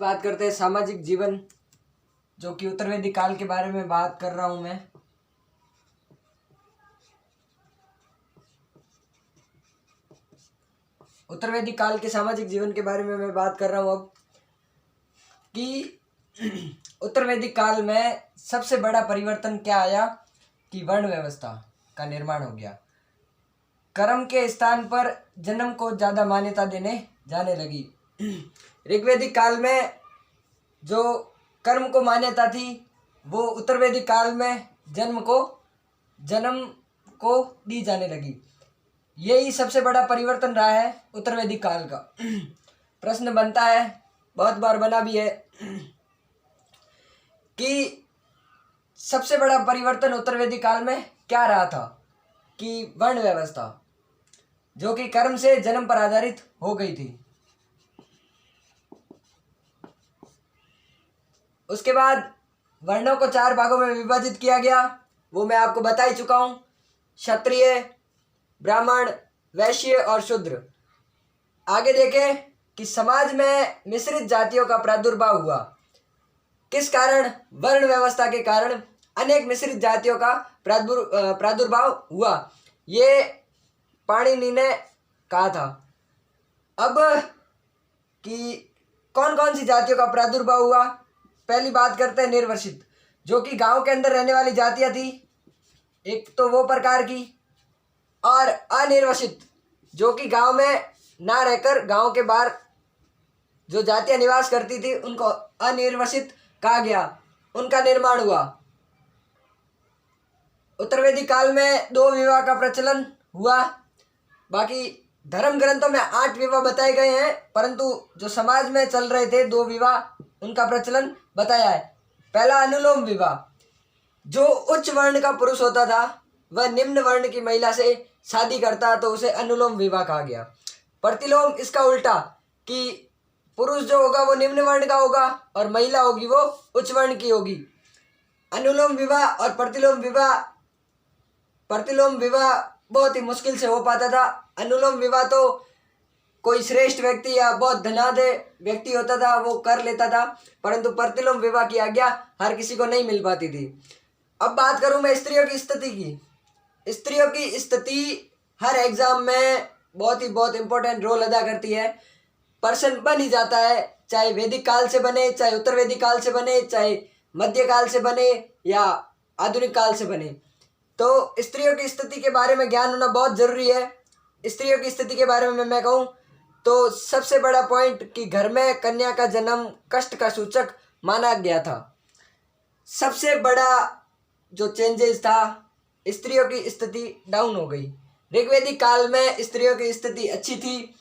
बात करते हैं सामाजिक जीवन, जो कि उत्तरवेदी काल के बारे में बात कर रहा हूं मैं। उत्तरवेदी काल के सामाजिक जीवन के बारे में मैं बात कर रहा हूं अब कि उत्तरवेदी काल में सबसे बड़ा परिवर्तन क्या आया कि वर्ण व्यवस्था का निर्माण हो गया। कर्म के स्थान पर जन्म को ज़्यादा मान्यता देने जाने लगी। ऋग्वेदिक काल में जो कर्म को मान्यता थी वो उत्तरवेदिक काल में जन्म को दी जाने लगी। यही सबसे बड़ा परिवर्तन रहा है उत्तरवेदिक काल का। प्रश्न बनता है, बहुत बार बना भी है, कि सबसे बड़ा परिवर्तन उत्तरवेदिक काल में क्या रहा था कि वर्ण व्यवस्था, जो कि कर्म से जन्म पर आधारित हो गई थी। उसके बाद वर्णों को 4 भागों में विभाजित किया गया, वो मैं आपको बता ही चुका हूं। क्षत्रिय, ब्राह्मण, वैश्य और शूद्र। आगे देखें कि समाज में मिश्रित जातियों का प्रादुर्भाव हुआ। किस कारण? वर्ण व्यवस्था के कारण अनेक मिश्रित जातियों का प्रादुर्भाव हुआ, ये पाणिनि ने कहा था। अब कि कौन कौन सी जातियों का प्रादुर्भाव हुआ, पहली बात करते हैं निर्वसित, जो कि गांव के अंदर रहने वाली जातियां थी, एक तो वो प्रकार की, और अनिर्वसित जो कि गांव में ना रहकर गांव के बाहर जो जातियां निवास करती थी उनको अनिर्वसित कहा गया, उनका निर्माण हुआ। उत्तरवेदिक काल में 2 विवाह का प्रचलन हुआ। बाकी धर्म ग्रंथों में 8 विवाह बताए गए हैं, परंतु जो समाज में चल रहे थे 2 विवाह, उनका प्रचलन बताया है। पहला अनुलोम विवाह, जो उच्च वर्ण का पुरुष होता था वह निम्न वर्ण की महिला से शादी करता तो उसे अनुलोम विवाह कहा गया। प्रतिलोम इसका उल्टा, कि पुरुष जो होगा वो निम्न वर्ण का होगा और महिला होगी वो उच्च वर्ण की होगी। अनुलोम विवाह और प्रतिलोम विवाह बहुत ही मुश्किल से हो पाता था। अनुलोम विवाह तो कोई श्रेष्ठ व्यक्ति या बहुत धनाढ्य व्यक्ति होता था वो कर लेता था, परंतु प्रतिलोम विवाह की आज्ञा हर किसी को नहीं मिल पाती थी। अब बात करूं मैं स्त्रियों की स्थिति की। स्त्रियों की स्थिति हर एग्जाम में बहुत इंपॉर्टेंट रोल अदा करती है। पर्सन बन ही जाता है, चाहे वैदिक काल से बने, चाहे उत्तरवेदिक काल से बने, चाहे मध्यकाल से बने या आधुनिक काल से बने। तो स्त्रियों की स्थिति के बारे में ज्ञान होना बहुत जरूरी है। स्त्रियों की स्थिति के बारे में मैं कहूँ तो सबसे बड़ा पॉइंट कि घर में कन्या का जन्म कष्ट का सूचक माना गया था। सबसे बड़ा जो चेंजेस था, स्त्रियों की स्थिति डाउन हो गई। ऋग्वेदिक काल में स्त्रियों की स्थिति अच्छी थी।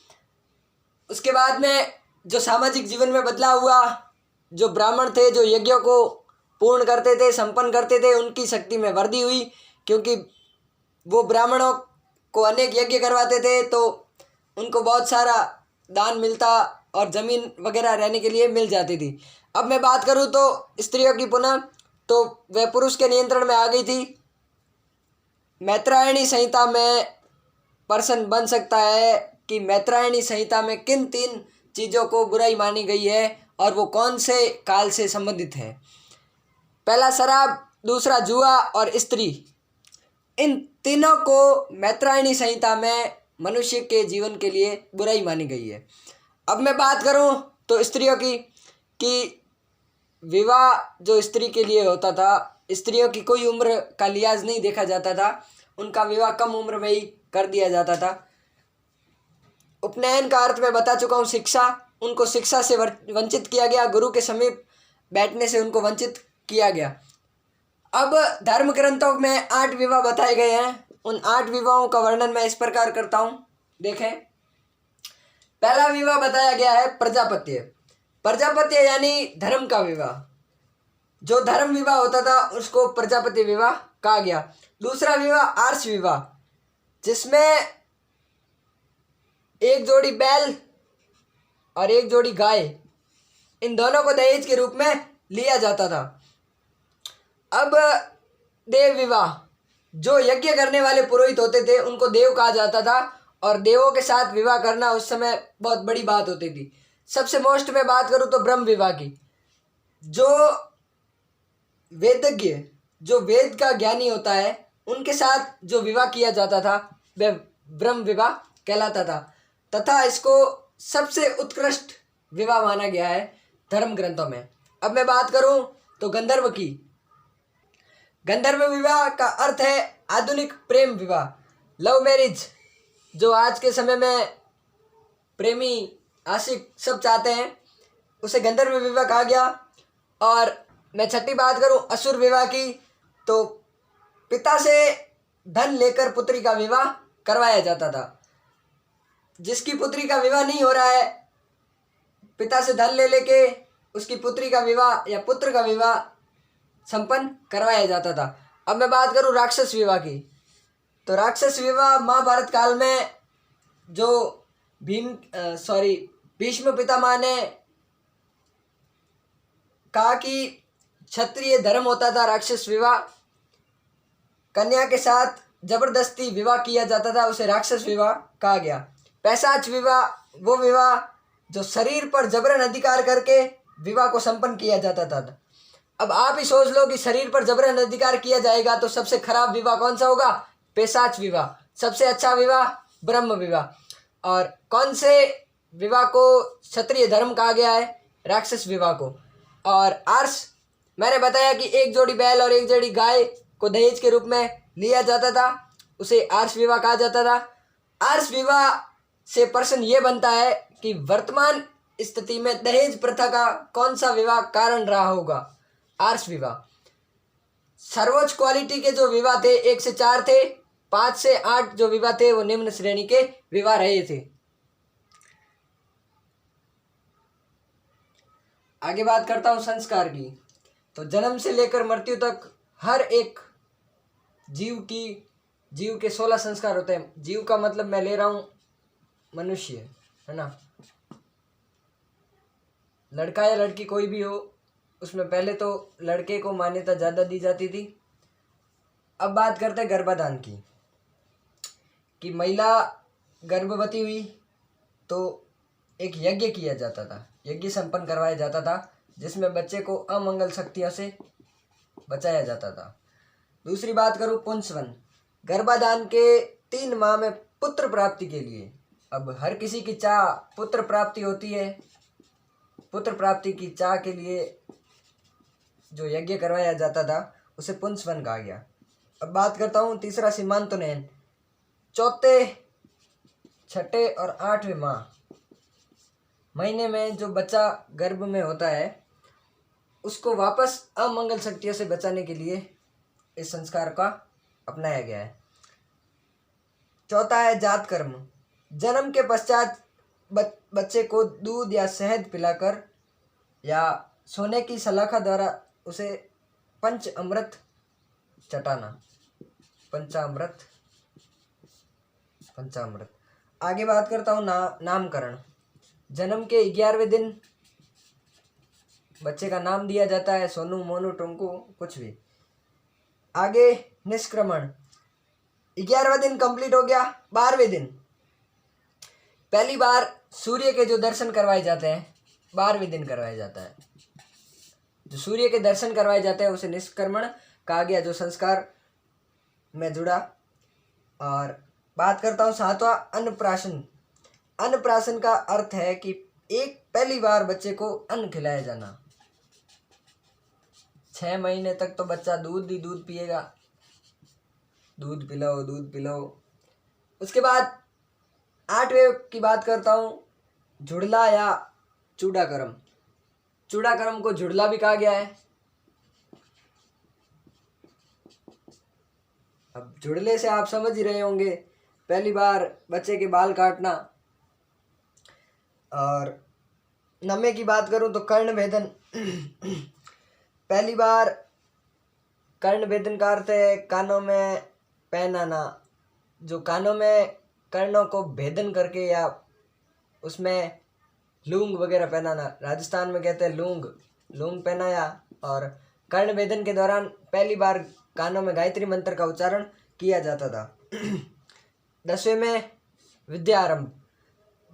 उसके बाद में जो सामाजिक जीवन में बदलाव हुआ, जो ब्राह्मण थे जो यज्ञों को पूर्ण करते थे, संपन्न करते थे, उनकी शक्ति में वृद्धि हुई, क्योंकि वो ब्राह्मणों को अनेक यज्ञ करवाते थे तो उनको बहुत सारा दान मिलता और ज़मीन वगैरह रहने के लिए मिल जाती थी। अब मैं बात करूं तो स्त्रियों की पुनः, तो वह पुरुष के नियंत्रण में आ गई थी। मैत्रायणी संहिता में पर्सन बन सकता है कि मैत्रायणी संहिता में किन 3 चीज़ों को बुराई मानी गई है और वो कौन से काल से संबंधित है। पहला शराब, दूसरा जुआ और स्त्री। इन तीनों को मैत्रायणी संहिता में मनुष्य के जीवन के लिए बुराई मानी गई है। अब मैं बात करूं तो स्त्रियों की, कि विवाह जो स्त्री के लिए होता था, स्त्रियों की कोई उम्र का लिहाज नहीं देखा जाता था, उनका विवाह कम उम्र में ही कर दिया जाता था। उपनयन का अर्थ मैं बता चुका हूँ, शिक्षा। उनको शिक्षा से वंचित किया गया, गुरु के समीप बैठने से उनको वंचित किया गया। अब धर्म ग्रंथों में 8 विवाह बताए गए हैं। उन 8 विवाहों का वर्णन मैं इस प्रकार करता हूँ, देखें। पहला विवाह बताया गया है प्रजापत्य। प्रजापत्य यानी धर्म का विवाह। जो धर्म विवाह होता था उसको प्रजापति विवाह कहा गया। दूसरा विवाह आर्ष विवाह, जिसमें एक जोड़ी बैल और एक जोड़ी गाय, इन दोनों को दहेज के रूप में लिया जाता था। अब देव विवाह, जो यज्ञ करने वाले पुरोहित होते थे उनको देव कहा जाता था और देवों के साथ विवाह करना उस समय बहुत बड़ी बात होती थी। सबसे मोस्ट में बात करूँ तो ब्रह्म विवाह की। जो वेदज्ञ, जो वेद का ज्ञानी होता है, उनके साथ जो विवाह किया जाता था वह ब्रह्म विवाह कहलाता था, तथा इसको सबसे उत्कृष्ट विवाह माना गया है धर्म ग्रंथों में। अब मैं बात करूं तो गंधर्व की। गंधर्व विवाह का अर्थ है आधुनिक प्रेम विवाह, लव मैरिज, जो आज के समय में प्रेमी आशिक सब चाहते हैं, उसे गंधर्व विवाह कहा गया। और मैं छठी बात करूं असुर विवाह की, तो पिता से धन लेकर पुत्री का विवाह करवाया जाता था। जिसकी पुत्री का विवाह नहीं हो रहा है, पिता से धन ले लेके उसकी पुत्री का विवाह या पुत्र का विवाह संपन्न करवाया जाता था। अब मैं बात करूं राक्षस विवाह की, तो राक्षस विवाह महाभारत काल में जो भीष्म पितामह ने कहा कि क्षत्रिय धर्म होता था राक्षस विवाह, कन्या के साथ जबरदस्ती विवाह किया जाता था, उसे राक्षस विवाह कहा गया। पैशाच विवाह वो विवाह जो शरीर पर जबरन अधिकार करके विवाह को संपन्न किया जाता था। अब आप ही सोच लो कि शरीर पर जबरन अधिकार किया जाएगा तो सबसे खराब विवाह कौन सा होगा? पैशाच विवाह। सबसे अच्छा विवाह ब्रह्म विवाह। और कौन से विवाह को क्षत्रिय धर्म कहा गया है? राक्षस विवाह को। और आर्ष, मैंने बताया कि एक जोड़ी बैल और एक जोड़ी गाय को दहेज के रूप में लिया जाता था, उसे आर्ष विवाह कहा जाता था। आर्ष विवाह से प्रश्न ये बनता है कि वर्तमान स्थिति में दहेज प्रथा का कौन सा विवाह कारण रहा होगा? आर्ष विवाह। सर्वोच्च क्वालिटी के जो विवाह थे 1 से 4 थे, 5 से 8 जो विवाह थे वो निम्न श्रेणी के विवाह रहे थे। आगे बात करता हूं संस्कार की। तो जन्म से लेकर मृत्यु तक हर एक जीव के 16 संस्कार होते हैं। जीव का मतलब मैं ले रहा हूं मनुष्य, है ना, लड़का या लड़की कोई भी हो, उसमें पहले तो लड़के को मान्यता ज़्यादा दी जाती थी। अब बात करते हैं गर्भाधान की, कि महिला गर्भवती हुई तो एक यज्ञ किया जाता था, यज्ञ संपन्न करवाया जाता था, जिसमें बच्चे को अमंगल शक्तियों से बचाया जाता था। दूसरी बात करूँ पुंसवन, गर्भाधान के 3 माह में पुत्र प्राप्ति के लिए, अब हर किसी की चाह पुत्र प्राप्ति होती है, पुत्र प्राप्ति की चाह के लिए जो यज्ञ करवाया जाता था उसे पुंसवन कहा गया। अब बात करता हूँ तीसरा सीमांतोन्नयन। चौथे, छठे और 8वें महीने में जो बच्चा गर्भ में होता है उसको वापस अमंगल शक्तियों से बचाने के लिए इस संस्कार का अपनाया गया है। चौथा है जात कर्म। जन्म के पश्चात बच्चे को दूध या शहद पिलाकर या सोने की सलाखा द्वारा उसे पंच अमृत चटाना, पंचामृत। आगे बात करता हूँ नामकरण। जन्म के 11वें दिन बच्चे का नाम दिया जाता है, सोनू, मोनू, टुंकू, कुछ भी। आगे निष्क्रमण, 11वां दिन कंप्लीट हो गया। 12वें दिन पहली बार सूर्य के जो दर्शन करवाए जाते हैं 12वें दिन करवाया जाता है। जो सूर्य के दर्शन करवाए जाते हैं उसे निष्क्रमण कहा गया, जो संस्कार में जुड़ा। और बात करता हूँ 7वां अन्नप्राशन। अन्नप्राशन का अर्थ है कि पहली बार बच्चे को अन्न खिलाया जाना। 6 महीने तक तो बच्चा दूध ही दूध पिएगा, दूध पिलाओ। उसके बाद 8वें की बात करता हूँ झुड़ला या चूड़ाकर्म। चूड़ाकर्म को झुड़ला भी कहा गया है। अब झुड़ले से आप समझ ही रहे होंगे, पहली बार बच्चे के बाल काटना। और 9वें की बात करूं तो कर्ण भेदन। पहली बार कर्ण भेदन का अर्थ है कानों में पहनाना, जो कानों में कर्णों को भेदन करके या उसमें लूंग वगैरह पहनाना। राजस्थान में कहते हैं लूंग पहनाया। और कर्ण भेदन के दौरान पहली बार कानों में गायत्री मंत्र का उच्चारण किया जाता था। 10वें में विद्या आरंभ।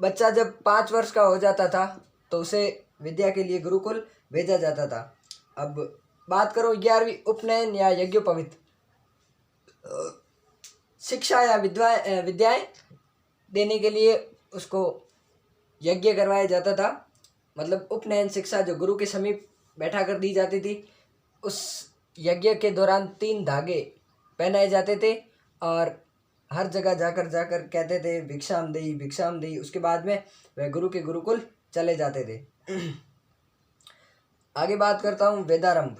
बच्चा जब 5 वर्ष का हो जाता था तो उसे विद्या के लिए गुरुकुल भेजा जाता था। अब बात करो 11वीं उपनयन या यज्ञोपवीत शिक्षा या विद्याएं देने के लिए उसको यज्ञ करवाया जाता था। मतलब उपनयन शिक्षा जो गुरु के समीप बैठा कर दी जाती थी। उस यज्ञ के दौरान 3 धागे पहनाए जाते थे और हर जगह जाकर जाकर कहते थे भिक्षाम देई भिक्षाम देई। उसके बाद में वह गुरु के गुरुकुल चले जाते थे। आगे बात करता हूँ वेदारंभ।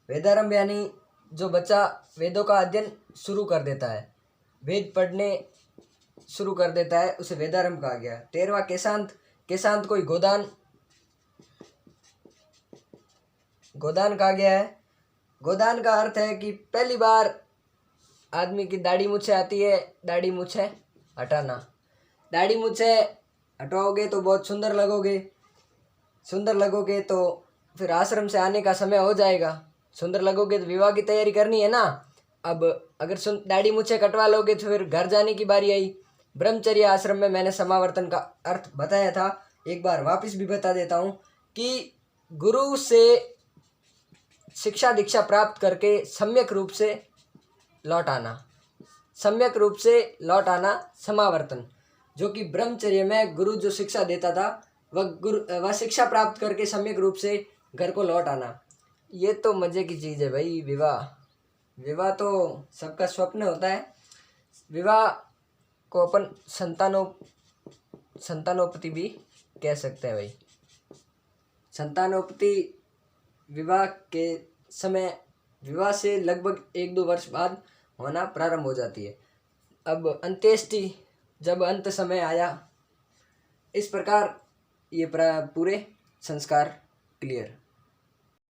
वेदारंभ यानी जो बच्चा वेदों का अध्ययन शुरू कर देता है, वेद पढ़ने शुरू कर देता है, उसे वेदारंभ कहा गया। 13वां केशांत। केशांत कोई गोदान कहा गया है। गोदान का अर्थ है कि पहली बार आदमी की दाढ़ी मूछे आती है, दाढ़ी मूछे हटाना। दाढ़ी मूछे हटाओगे तो बहुत सुंदर लगोगे तो फिर आश्रम से आने का समय हो जाएगा। सुंदर लगोगे तो विवाह की तैयारी करनी है ना। अब अगर दाढ़ी मूछे कटवा लोगे तो फिर घर जाने की बारी आई। ब्रह्मचर्य आश्रम में मैंने समावर्तन का अर्थ बताया था, एक बार वापस भी बता देता हूँ कि गुरु से शिक्षा दीक्षा प्राप्त करके सम्यक रूप से लौट आना समावर्तन। जो कि ब्रह्मचर्य में गुरु जो शिक्षा देता था वह शिक्षा प्राप्त करके सम्यक रूप से घर को लौट आना। ये तो मज़े की चीज़ है भाई। विवाह तो सबका स्वप्न होता है। विवाह को अपन संतानोपति भी कह सकते हैं भाई। संतानोपति विवाह के समय, विवाह से लगभग 1-2 वर्ष बाद होना प्रारंभ हो जाती है। अब अंत्येष्टि जब अंत समय आया, इस प्रकार ये पूरे संस्कार क्लियर।